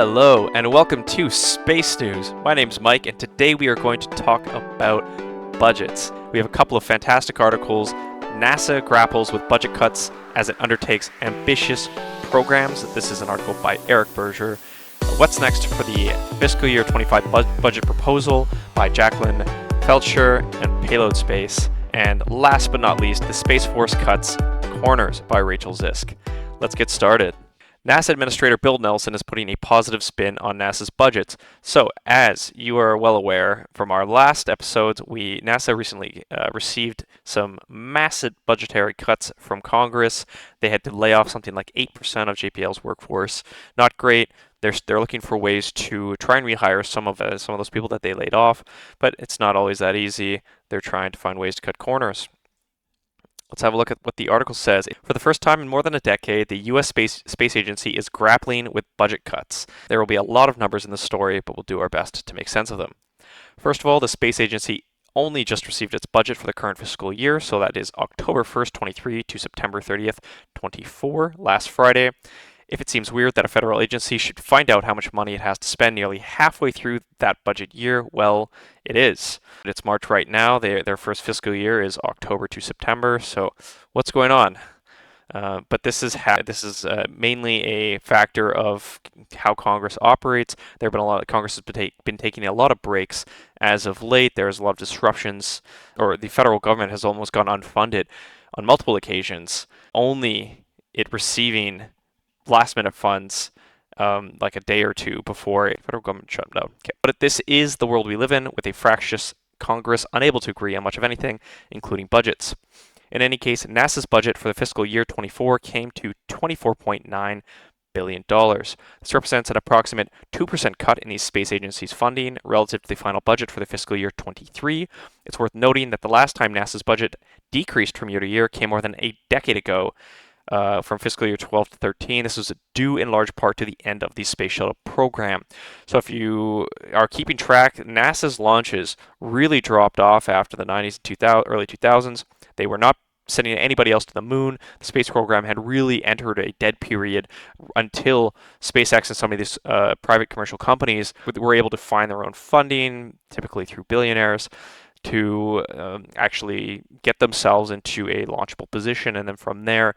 Hello and welcome to Space News. My name's Mike and today we are going to talk about budgets. We have a couple of fantastic articles. NASA grapples with budget cuts as it undertakes ambitious programs. This is an article by Eric Berger. What's next for the fiscal year 25 budget proposal by Jacqueline Felcher and Payload Space. And last but not least, the Space Force cuts corners by Rachel Zisk. Let's get started. NASA Administrator Bill Nelson is putting a positive spin on NASA's budgets. So, as you are well aware from our last episodes, NASA recently received some massive budgetary cuts from Congress. They had to lay off something like 8% of JPL's workforce. Not great. They're looking for ways to try and rehire some of those people that they laid off, but it's not always that easy. They're trying to find ways to cut corners. Let's have a look at what the article says. For the first time in more than a decade, the U.S. Space Agency is grappling with budget cuts. There will be a lot of numbers in the story, but we'll do our best to make sense of them. First of all, the Space Agency only just received its budget for the current fiscal year, so that is October 1st, 23 to September 30th, 24, last Friday. If it seems weird that a federal agency should find out how much money it has to spend nearly halfway through that budget year, well, it is. It's March right now. Their first fiscal year is October to September. So what's going on? But this is mainly a factor of how Congress operates. Congress has been taking a lot of breaks as of late. There's a lot of disruptions, or the federal government has almost gone unfunded on multiple occasions. Only it receiving last-minute funds like a day or two before a federal government shut down. Okay. But this is the world we live in, with a fractious Congress unable to agree on much of anything, including budgets. In any case, NASA's budget for the fiscal year 24 came to $24.9 billion. This represents an approximate 2% cut in the space agency's funding relative to the final budget for the fiscal year 23. It's worth noting that the last time NASA's budget decreased from year to year came more than a decade ago, from fiscal year 12 to 13. This was due in large part to the end of the Space Shuttle program. So if you are keeping track, NASA's launches really dropped off after the 90s and early 2000s. They were not sending anybody else to the moon. The space program had really entered a dead period until SpaceX and some of these private commercial companies were able to find their own funding, typically through billionaires, to actually get themselves into a launchable position. And then from there,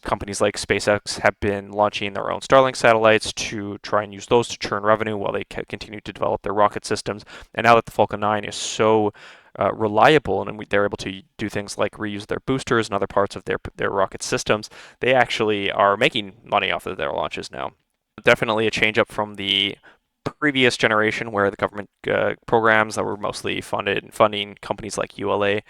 companies like SpaceX have been launching their own Starlink satellites to try and use those to churn revenue while they continue to develop their rocket systems. And now that the Falcon 9 is so reliable, and they're able to do things like reuse their boosters and other parts of their rocket systems, they actually are making money off of their launches now. Definitely a change up from the previous generation, where the government programs that were mostly funding companies like ULA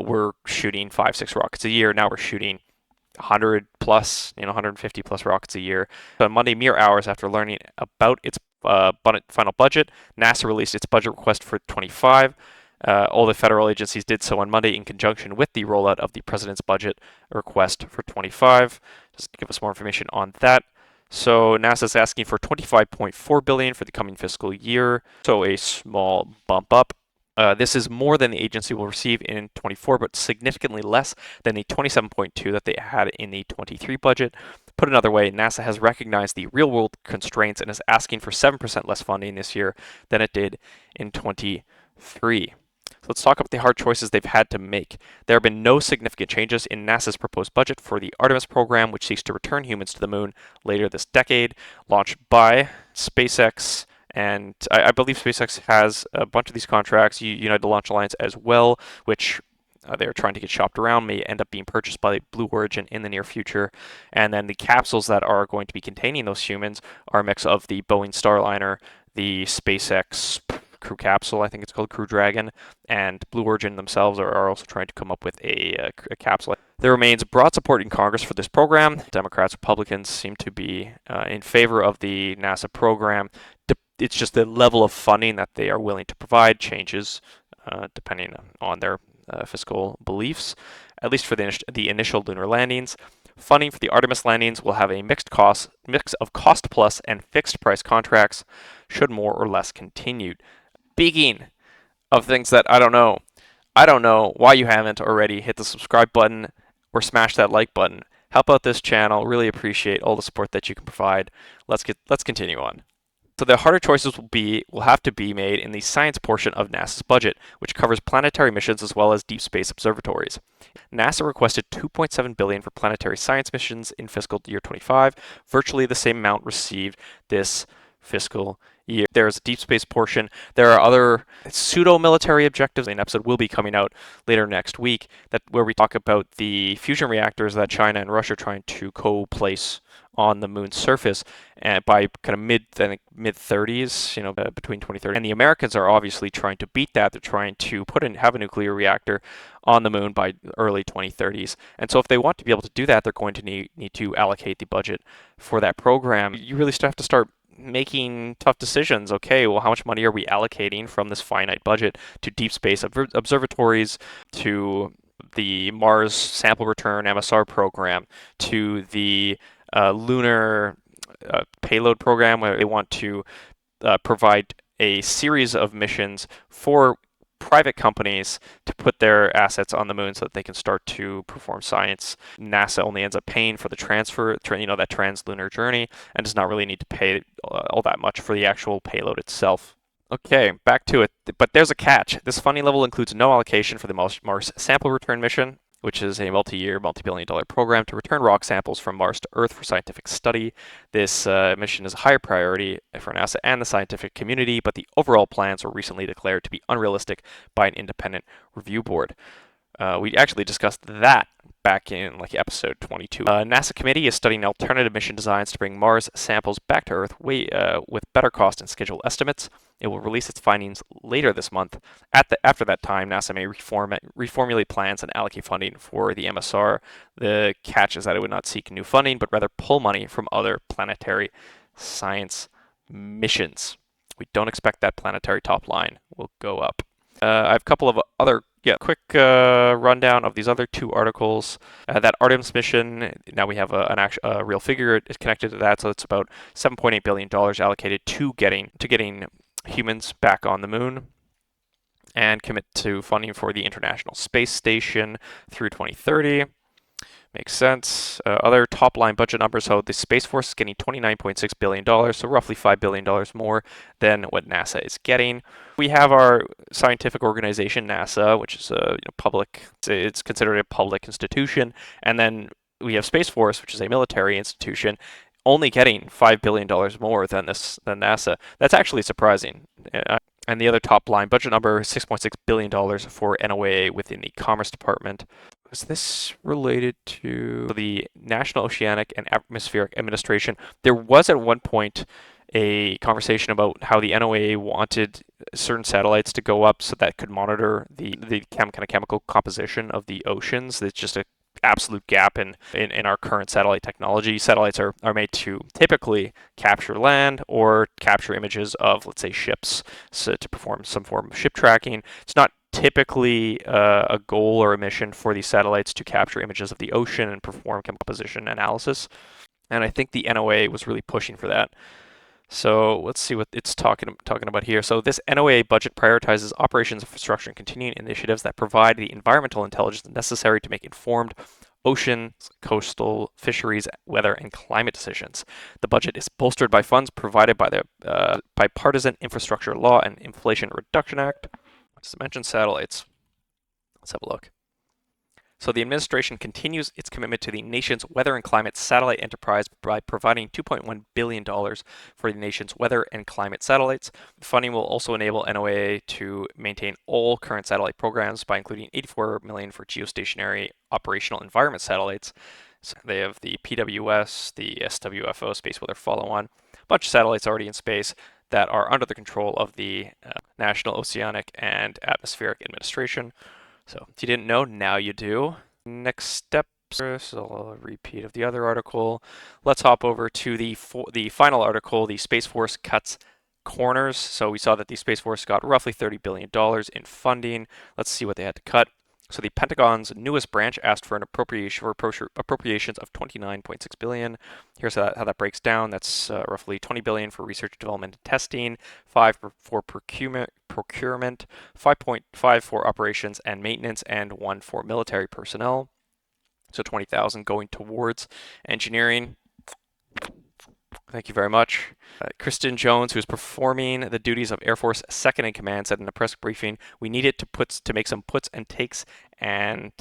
were shooting 5-6 rockets a year. Now we're shooting 100 plus, 150 plus rockets a year. So on Monday, mere hours after learning about its final budget, NASA released its budget request for 25. All the federal agencies did so on Monday in conjunction with the rollout of the president's budget request for 25. Just to give us more information on that. So NASA is asking for $25.4 billion for the coming fiscal year, so a small bump up. This is more than the agency will receive in 24, but significantly less than the $27.2 that they had in the 23 budget. Put another way, NASA has recognized the real-world constraints and is asking for 7% less funding this year than it did in 23. So let's talk about the hard choices they've had to make. There have been no significant changes in NASA's proposed budget for the Artemis program, which seeks to return humans to the moon later this decade, launched by SpaceX. And I believe SpaceX has a bunch of these contracts, United Launch Alliance as well, which they're trying to get shopped around, may end up being purchased by Blue Origin in the near future. And then the capsules that are going to be containing those humans are a mix of the Boeing Starliner, the SpaceX Crew Capsule, I think it's called Crew Dragon, and Blue Origin themselves are also trying to come up with a capsule. There remains broad support in Congress for this program. Democrats, Republicans seem to be in favor of the NASA program. It's just the level of funding that they are willing to provide changes depending on their fiscal beliefs, at least for the initial lunar landings. Funding for the Artemis landings will have a mix of cost plus and fixed price contracts, should more or less continue. Speaking of things that I don't know why you haven't already hit the subscribe button or smash that like button. Help out this channel. Really appreciate all the support that you can provide. Let's continue on. So the harder choices will have to be made in the science portion of NASA's budget, which covers planetary missions as well as deep space observatories. NASA requested $2.7 billion for planetary science missions in fiscal year 25, virtually the same amount received this fiscal year. There's a deep space portion. There are other pseudo-military objectives. An episode will be coming out later next week where we talk about the fusion reactors that China and Russia are trying to co-place on the moon's surface and by kind of mid 30s, between 2030. And the Americans are obviously trying to beat that. They're trying to have a nuclear reactor on the moon by early 2030s. And so if they want to be able to do that, they're going to need to allocate the budget for that program. You really have to start making tough decisions. Okay, well, how much money are we allocating from this finite budget to deep space observatories, to the Mars sample return MSR program, to the lunar payload program, where they want to provide a series of missions for private companies to put their assets on the moon so that they can start to perform science. NASA only ends up paying for the transfer, that translunar journey, and does not really need to pay all that much for the actual payload itself. Okay, back to it. But there's a catch. This funding level includes no allocation for the Mars sample return mission, which is a multi-year, multi-billion-dollar program to return rock samples from Mars to Earth for scientific study. This mission is a higher priority for NASA and the scientific community, but the overall plans were recently declared to be unrealistic by an independent review board. We actually discussed that back in episode 22. NASA committee is studying alternative mission designs to bring Mars samples back to Earth with better cost and schedule estimates. It will release its findings later this month. After that time, NASA may reformulate plans and allocate funding for the MSR. The catch is that it would not seek new funding, but rather pull money from other planetary science missions. We don't expect that planetary top line will go up. I have a couple of other quick rundown of these other two articles. That Artemis mission, now we have a real figure connected to that, so it's about $7.8 billion allocated to getting humans back on the moon, and commit to funding for the International Space Station through 2030. Makes sense. Other top-line budget numbers, so the Space Force is getting $29.6 billion, so roughly $5 billion more than what NASA is getting. We have our scientific organization, NASA, which is it's considered a public institution, and then we have Space Force, which is a military institution, only getting $5 billion more than NASA. That's actually surprising. And the other top-line budget number, $6.6 billion for NOAA within the Commerce Department. Is this related to the National Oceanic and Atmospheric Administration? There was at one point a conversation about how the NOAA wanted certain satellites to go up so that could monitor the chemical composition of the oceans. It's just an absolute gap in our current satellite technology. Satellites are made to typically capture land or capture images of, let's say, ships, so to perform some form of ship tracking. It's not typically a goal or a mission for these satellites to capture images of the ocean and perform chemical composition analysis. And I think the NOAA was really pushing for that. So let's see what it's talking about here. So this NOAA budget prioritizes operations, infrastructure, and continuing initiatives that provide the environmental intelligence necessary to make informed ocean, coastal, fisheries, weather, and climate decisions. The budget is bolstered by funds provided by the Bipartisan Infrastructure Law and Inflation Reduction Act. Just to mention satellites. Let's have a look. So the administration continues its commitment to the nation's weather and climate satellite enterprise by providing $2.1 billion for the nation's weather and climate satellites. The funding will also enable NOAA to maintain all current satellite programs by including $84 million for geostationary operational environment satellites. So they have the PWS, the SWFO, Space Weather Follow-On, a bunch of satellites already in space that are under the control of the National Oceanic and Atmospheric Administration. So if you didn't know, now you do. Next step, so a repeat of the other article. Let's hop over to the final article, the Space Force cuts corners. So we saw that the Space Force got roughly $30 billion in funding. Let's see what they had to cut. So the Pentagon's newest branch asked for an appropriations of $29.6 billion. Here's how that breaks down. That's roughly $20 billion for research, development, and testing, $5 for procurement, $5.5 for operations and maintenance, and $1 for military personnel. So $20,000 going towards engineering. Thank you very much. Kristen Jones, who is performing the duties of Air Force Second in Command, said in a press briefing, "We needed to make some puts and takes and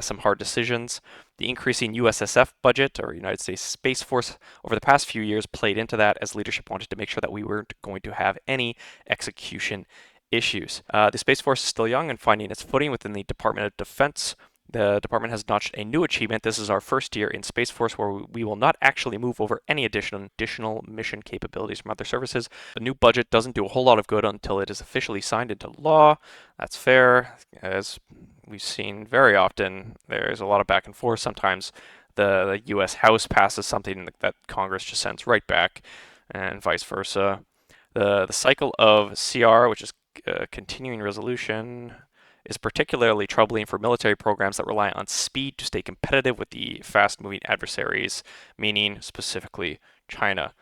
some hard decisions. The increasing USSF budget, or United States Space Force, over the past few years played into that, as leadership wanted to make sure that we weren't going to have any execution issues. The Space Force is still young and finding its footing within the Department of Defense. The department has notched a new achievement. This is our first year in Space Force where we will not actually move over any additional mission capabilities from other services. The new budget doesn't do a whole lot of good until it is officially signed into law. That's fair. As we've seen very often, there's a lot of back and forth. Sometimes the U.S. House passes something that Congress just sends right back, and vice versa. The cycle of CR, which is continuing resolution, is particularly troubling for military programs that rely on speed to stay competitive with the fast-moving adversaries, meaning specifically China.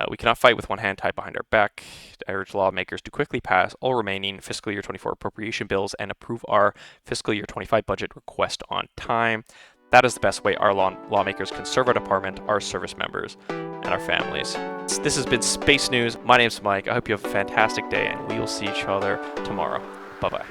We cannot fight with one hand tied behind our back. I urge lawmakers to quickly pass all remaining fiscal year 24 appropriation bills and approve our fiscal year 25 budget request on time. That is the best way our lawmakers can serve our department, our service members, and our families." This has been Space News. My name's Mike. I hope you have a fantastic day, and we will see each other tomorrow. Bye-bye.